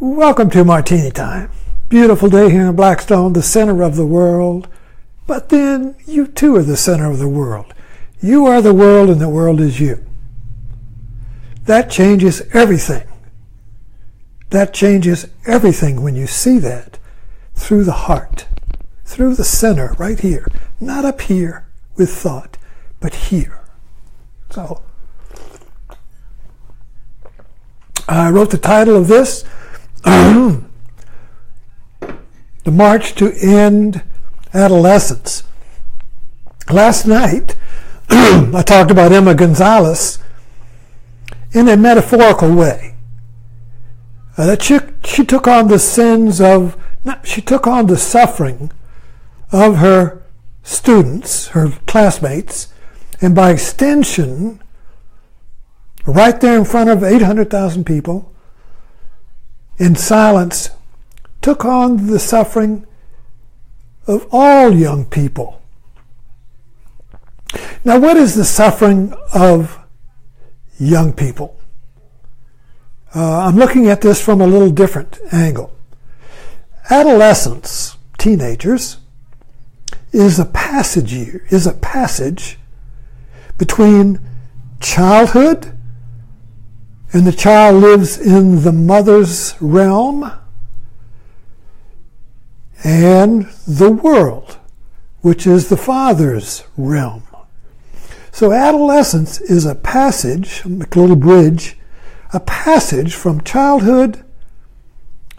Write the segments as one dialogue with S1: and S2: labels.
S1: Welcome to Martini Time. Beautiful day here in Blackstone, the center of the world. But then you too are the center of the world. You are the world and the world is you. That changes everything. That changes everything when you see that through the heart, through the center right here. Not up here with thought, but here. So, I wrote the title of this, The March to End Adolescence. Last night, I talked about Emma Gonzalez in a metaphorical way. That she took on the she took on the suffering of her students, her classmates, and by extension, right there in front of 800,000 people, in silence, took on the suffering of all young people. Now, what is the suffering of young people? I'm looking at this from a little different angle. Adolescence, teenagers, is a passage between childhood, and the child lives in the mother's realm, and the world, which is the father's realm. So adolescence is a passage, like a little bridge, a passage from childhood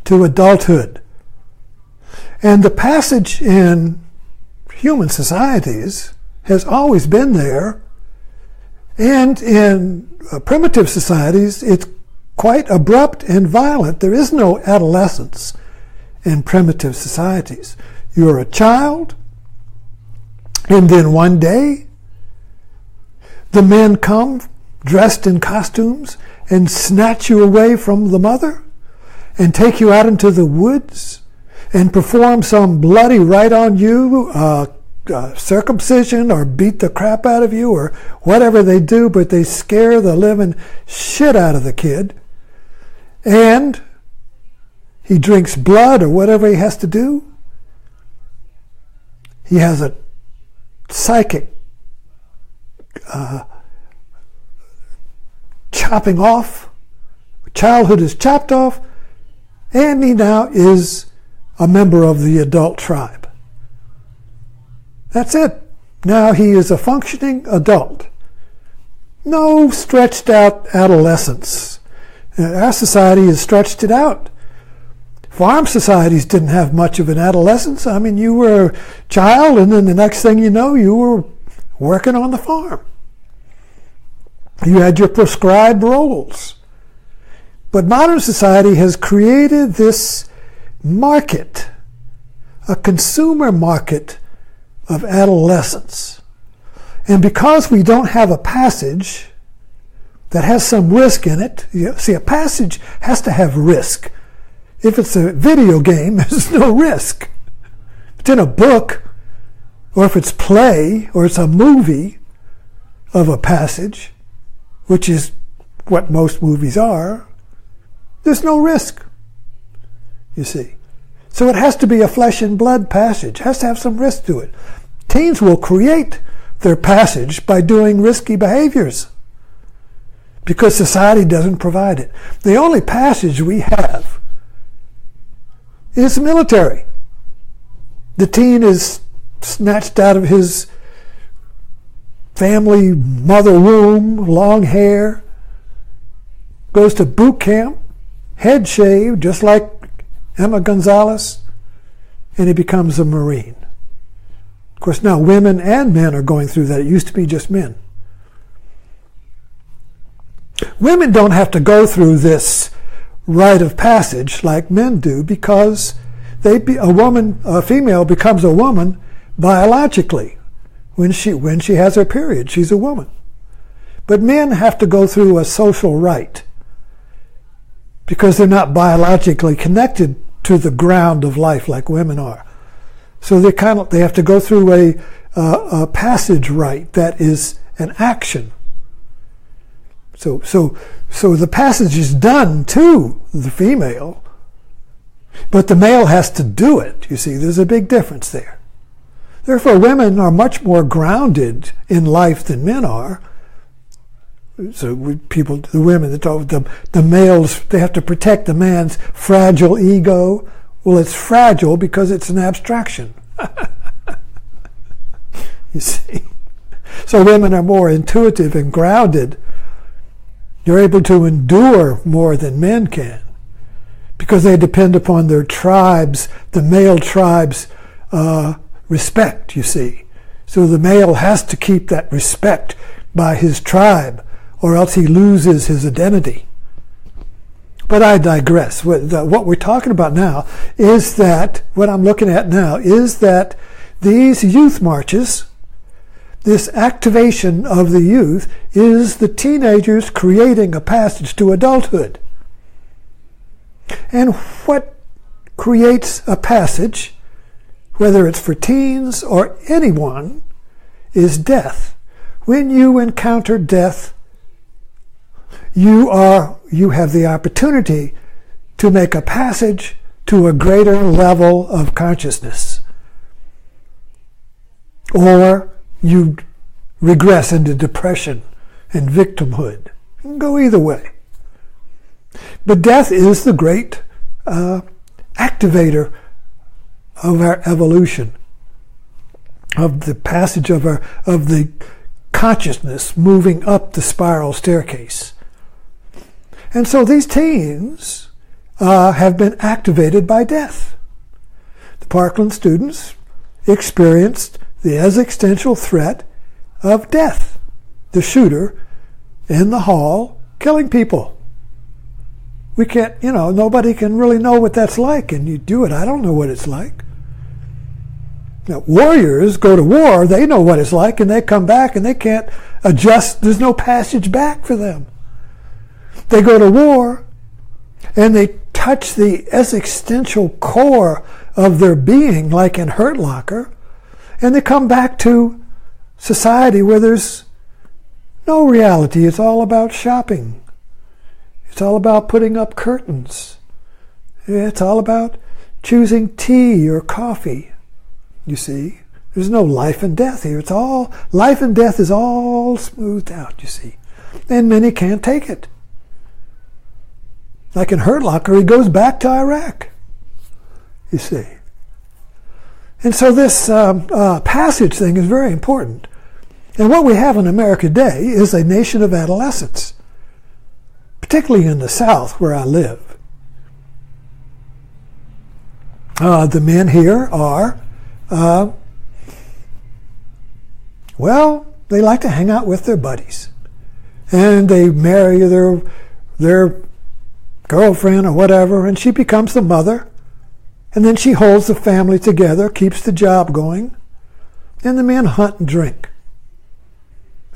S1: to adulthood. And the passage in human societies has always been there. And in primitive societies, it's quite abrupt and violent. There is no adolescence in primitive societies. You're a child, and then one day, the men come dressed in costumes and snatch you away from the mother and take you out into the woods and perform some bloody rite on you, circumcision, or beat the crap out of you, or whatever they do, but they scare the living shit out of the kid. And he drinks blood or whatever he has to do. He has a psychic chopping off. Childhood is chopped off, and he now is a member of the adult tribe. That's it. Now he is a functioning adult. No stretched out adolescence. Our society has stretched it out. Farm societies didn't have much of an adolescence. I mean, you were a child, and then the next thing you know, you were working on the farm. You had your prescribed roles. But modern society has created this market, a consumer market of adolescence. And because we don't have a passage that has some risk in it, see, a passage has to have risk. If it's a video game, there's no risk. If it's in a book, or if it's play, or it's a movie of a passage, which is what most movies are, there's no risk, you see. So it has to be a flesh and blood passage. It has to have some risk to it. Teens will create their passage by doing risky behaviors because society doesn't provide it. The only passage we have is military. The teen is snatched out of his family mother womb, long hair, goes to boot camp, head shaved, just like Emma Gonzalez, and he becomes a Marine. Of course, now women and men are going through that. It used to be just men. Women don't have to go through this rite of passage like men do because a female becomes a woman biologically. When she has her period, she's a woman. But men have to go through a social rite because they're not biologically connected to the ground of life like women are. So they have to go through a passage rite that is an action. So the passage is done to the female But the male has to do it. You see, there's a big difference there. Therefore, women are much more grounded in life than men are. So the women, the males, they have to protect the man's fragile ego. Well, it's fragile because it's an abstraction. You see. So women are more intuitive and grounded. They're able to endure more than men can because they depend upon their tribes, the male tribe's respect, you see. So the male has to keep that respect by his tribe, or else he loses his identity. But I digress. What we're talking about now is that, what I'm looking at now, is that these youth marches, this activation of the youth, is the teenagers creating a passage to adulthood. And what creates a passage, whether it's for teens or anyone, is death. When you encounter death, you have the opportunity to make a passage to a greater level of consciousness. Or you regress into depression and victimhood. You can go either way. But death is the great activator of our evolution, of the passage of the consciousness moving up the spiral staircase. And so these teens have been activated by death. The Parkland students experienced the existential threat of death. The shooter in the hall killing people. We can't, nobody can really know what that's like, and you do it. I don't know what it's like. Now, warriors go to war, they know what it's like, and they come back and they can't adjust. There's no passage back for them. They go to war and they touch the existential core of their being, like in Hurt Locker, and they come back to society where there's no reality. It's all about shopping. It's all about putting up curtains. It's all about choosing tea or coffee. You see, there's no life and death here. It's all, life and death is all smoothed out, you see. And many can't take it. Like in Hurt Locker, he goes back to Iraq, you see. And so this passage thing is very important. And what we have in America today is a nation of adolescents, particularly in the South where I live. The men here are, they like to hang out with their buddies. And they marry their girlfriend or whatever, and she becomes the mother. And then she holds the family together, keeps the job going, and the men hunt and drink.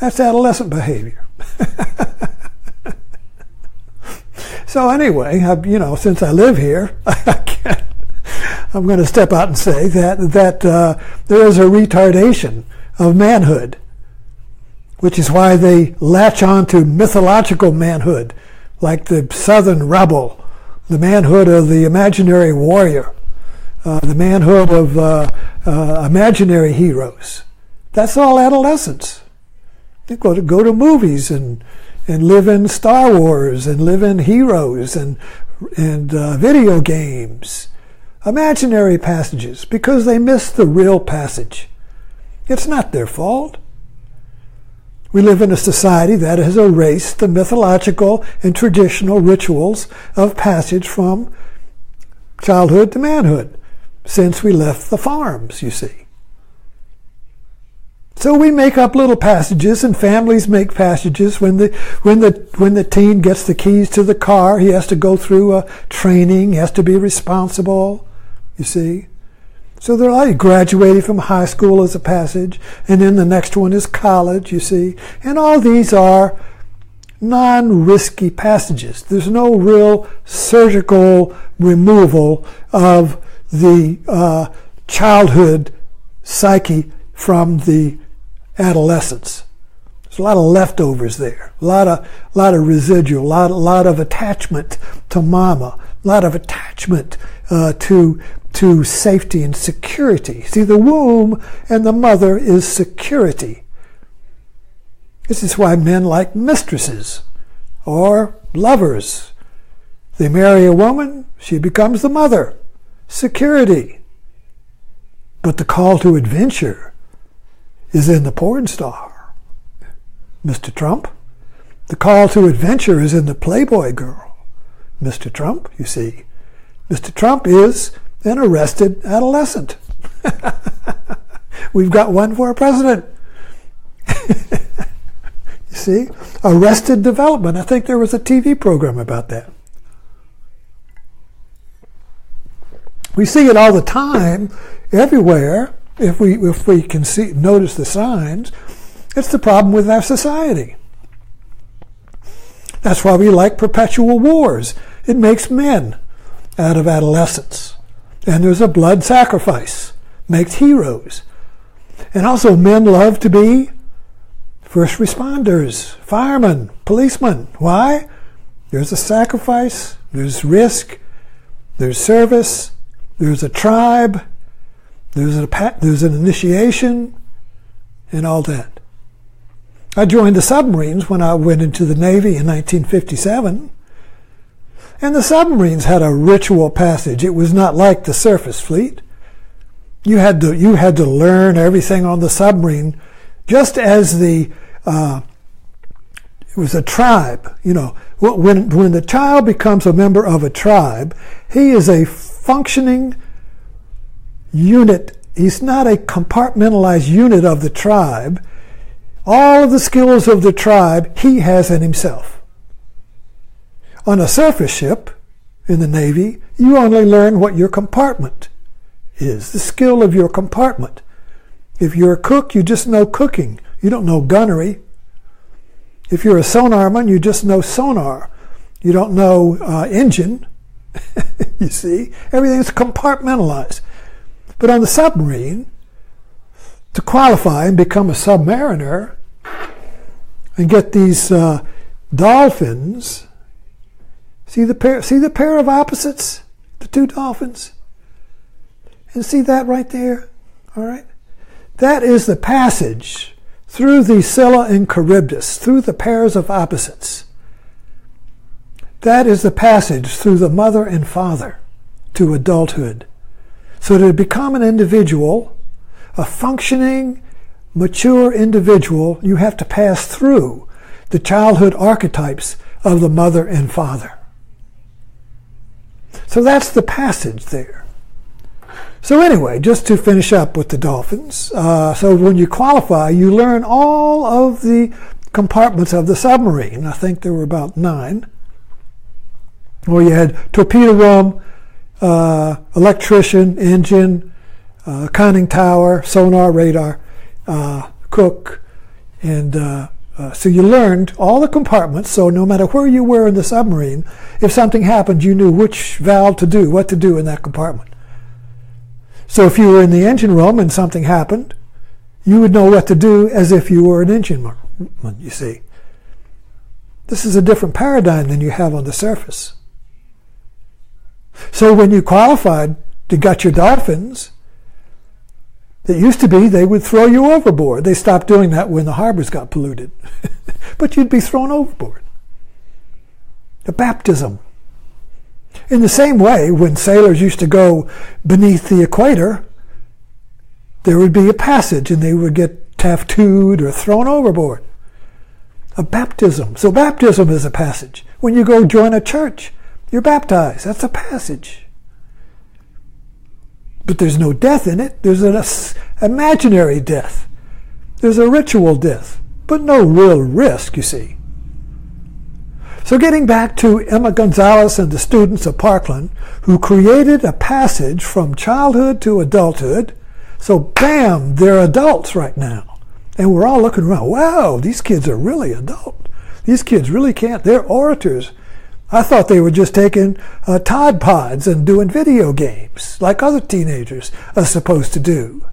S1: That's adolescent behavior. So anyway, since I live here, I'm going to step out and say that there is a retardation of manhood, which is why they latch on to mythological manhood, like the Southern rebel, the manhood of the imaginary warrior, the manhood of imaginary heroes. That's all adolescence. They go to movies and live in Star Wars and live in heroes and video games, imaginary passages, because they miss the real passage. It's not their fault. We live in a society that has erased the mythological and traditional rituals of passage from childhood to manhood since we left the farms, you see. So we make up little passages, and families make passages. When the teen gets the keys to the car, he has to go through a training, he has to be responsible, you see. So they're like graduating from high school as a passage, and then the next one is college, you see. And all these are non-risky passages. There's no real surgical removal of the childhood psyche from the adolescence. There's a lot of leftovers there, a lot of residual, a lot of attachment to mama, a lot of attachment to safety and security. See, the womb and the mother is security. This is why men like mistresses or lovers. They marry a woman, she becomes the mother. Security. But the call to adventure is in the porn star, Mr. Trump. The call to adventure is in the Playboy girl, Mr. Trump, you see. Mr. Trump is an arrested adolescent. We've got one for a president. You see? Arrested development. I think there was a TV program about that. We see it all the time, everywhere. If we can notice the signs, it's the problem with our society. That's why we like perpetual wars. It makes men out of adolescents. And there's a blood sacrifice. Makes heroes. And also men love to be first responders, firemen, policemen. Why? There's a sacrifice, there's risk, there's service, there's a tribe, there's an initiation, and all that. I joined the submarines when I went into the Navy in 1957. And the submarines had a ritual passage. It was not like the surface fleet. You had to learn everything on the submarine, just as it was a tribe. You know, when the child becomes a member of a tribe, he is a functioning unit. He's not a compartmentalized unit of the tribe. All of the skills of the tribe he has in himself. On a surface ship in the Navy, you only learn what your compartment is, the skill of your compartment. If you're a cook, you just know cooking. You don't know gunnery. If you're a sonarman, you just know sonar. You don't know engine. You see, everything's compartmentalized. But on the submarine, to qualify and become a submariner and get these dolphins. See the pair of opposites, the two dolphins, and see that right there. All right, that is the passage through the Scylla and Charybdis, through the pairs of opposites. That is the passage through the mother and father to adulthood. So to become an individual, a functioning, mature individual, you have to pass through the childhood archetypes of the mother and father. So that's the passage there. So anyway, just to finish up with the dolphins, so when you qualify, you learn all of the compartments of the submarine. I think there were about 9. Where you had torpedo room, electrician, engine, conning tower, sonar, radar, cook, and so you learned all the compartments. So no matter where you were in the submarine, if something happened, you knew which valve to do, what to do in that compartment. So if you were in the engine room and something happened, you would know what to do as if you were an engineman, you see. This is a different paradigm than you have on the surface. So when you qualified to get your dolphins, it used to be they would throw you overboard. They stopped doing that when the harbors got polluted. But you'd be thrown overboard. A baptism. In the same way, when sailors used to go beneath the equator, there would be a passage and they would get tattooed or thrown overboard. A baptism. So baptism is a passage. When you go join a church, you're baptized. That's a passage. But there's no death in it. There's an imaginary death. There's a ritual death, but no real risk, you see. So getting back to Emma Gonzalez and the students of Parkland, who created a passage from childhood to adulthood. So bam, they're adults right now. And we're all looking around, wow, these kids are really adult. These kids really can't, they're orators. I thought they were just taking Tide Pods and doing video games like other teenagers are supposed to do.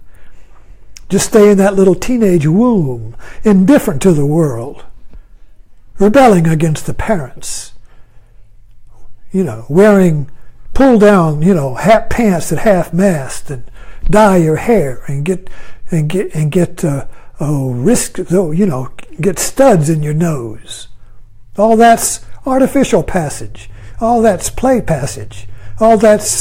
S1: Just stay in that little teenage womb, indifferent to the world, rebelling against the parents, wearing pull down, pants at half-mast and dye your hair and get studs in your nose. All that's artificial passage. All that's play passage. All that's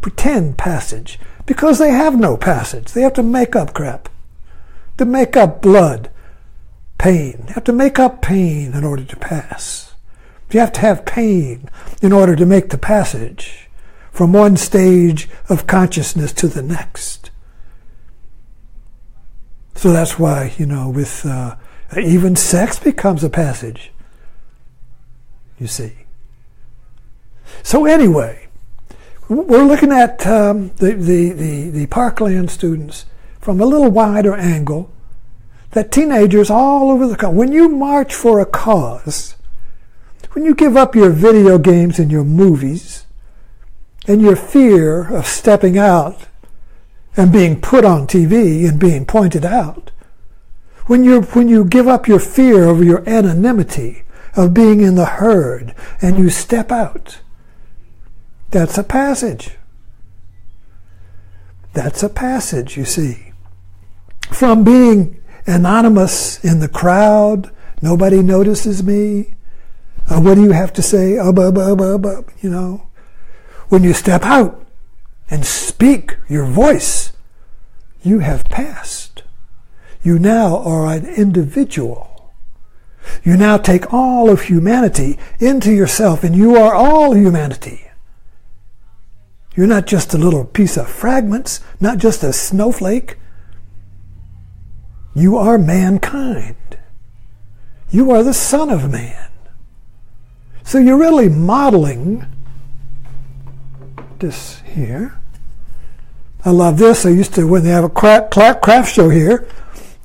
S1: pretend passage. Because they have no passage. They have to make up crap. To make up blood, pain. They have to make up pain in order to pass. You have to have pain in order to make the passage from one stage of consciousness to the next. So that's why, with even sex becomes a passage, you see. So anyway, we're looking at the Parkland students from a little wider angle, that teenagers all over the country, when you march for a cause, when you give up your video games and your movies, and your fear of stepping out and being put on TV and being pointed out, when you give up your fear of your anonymity, of being in the herd, and you step out, that's a passage. That's a passage, you see. From being anonymous in the crowd, nobody notices me, what do you have to say? When you step out and speak your voice, you have passed. You now are an individual. You now take all of humanity into yourself, and you are all humanity. You're not just a little piece of fragments, not just a snowflake. You are mankind. You are the Son of Man. So you're really modeling this here. I love this. I used to, when they have a craft show here,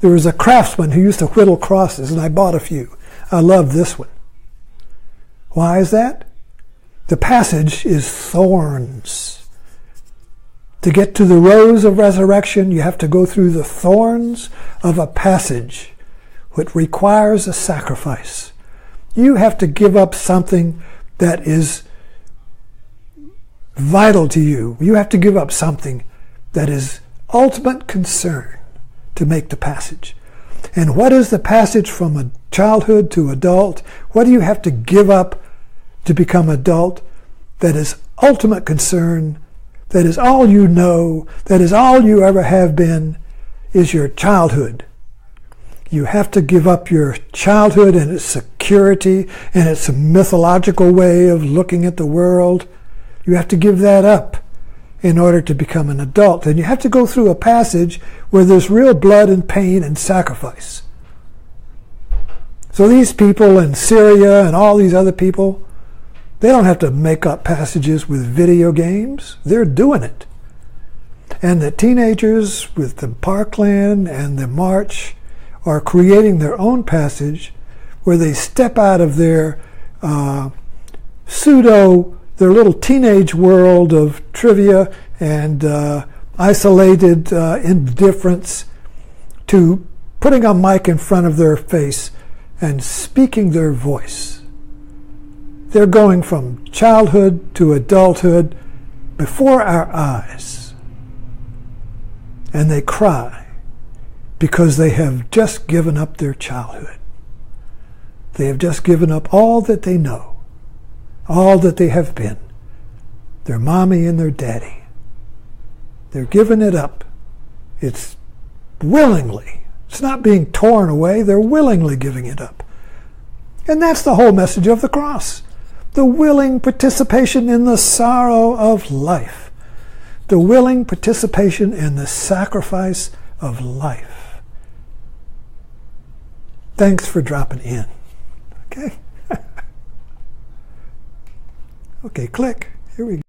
S1: there was a craftsman who used to whittle crosses, and I bought a few. I love this one. Why is that? The passage is thorns. To get to the rose of resurrection, you have to go through the thorns of a passage, which requires a sacrifice. You have to give up something that is vital to you. You have to give up something that is ultimate concern to make the passage. And what is the passage from a childhood to adult? What do you have to give up to become adult that is ultimate concern, that is all you know, that is all you ever have been, is your childhood. You have to give up your childhood and its security and its mythological way of looking at the world. You have to give that up in order to become an adult. And you have to go through a passage where there's real blood and pain and sacrifice. So these people in Syria and all these other people, they don't have to make up passages with video games. They're doing it. And the teenagers with the Parkland and the March are creating their own passage where they step out of their their little teenage world of trivia and isolated indifference to putting a mic in front of their face and speaking their voice. They're going from childhood to adulthood before our eyes. And they cry because they have just given up their childhood. They have just given up all that they know, all that they have been, their mommy and their daddy. They're giving it up. It's willingly. It's not being torn away. They're willingly giving it up. And that's the whole message of the cross. The willing participation in the sorrow of life. The willing participation in the sacrifice of life. Thanks for dropping in. Okay? Okay, click. Here we go.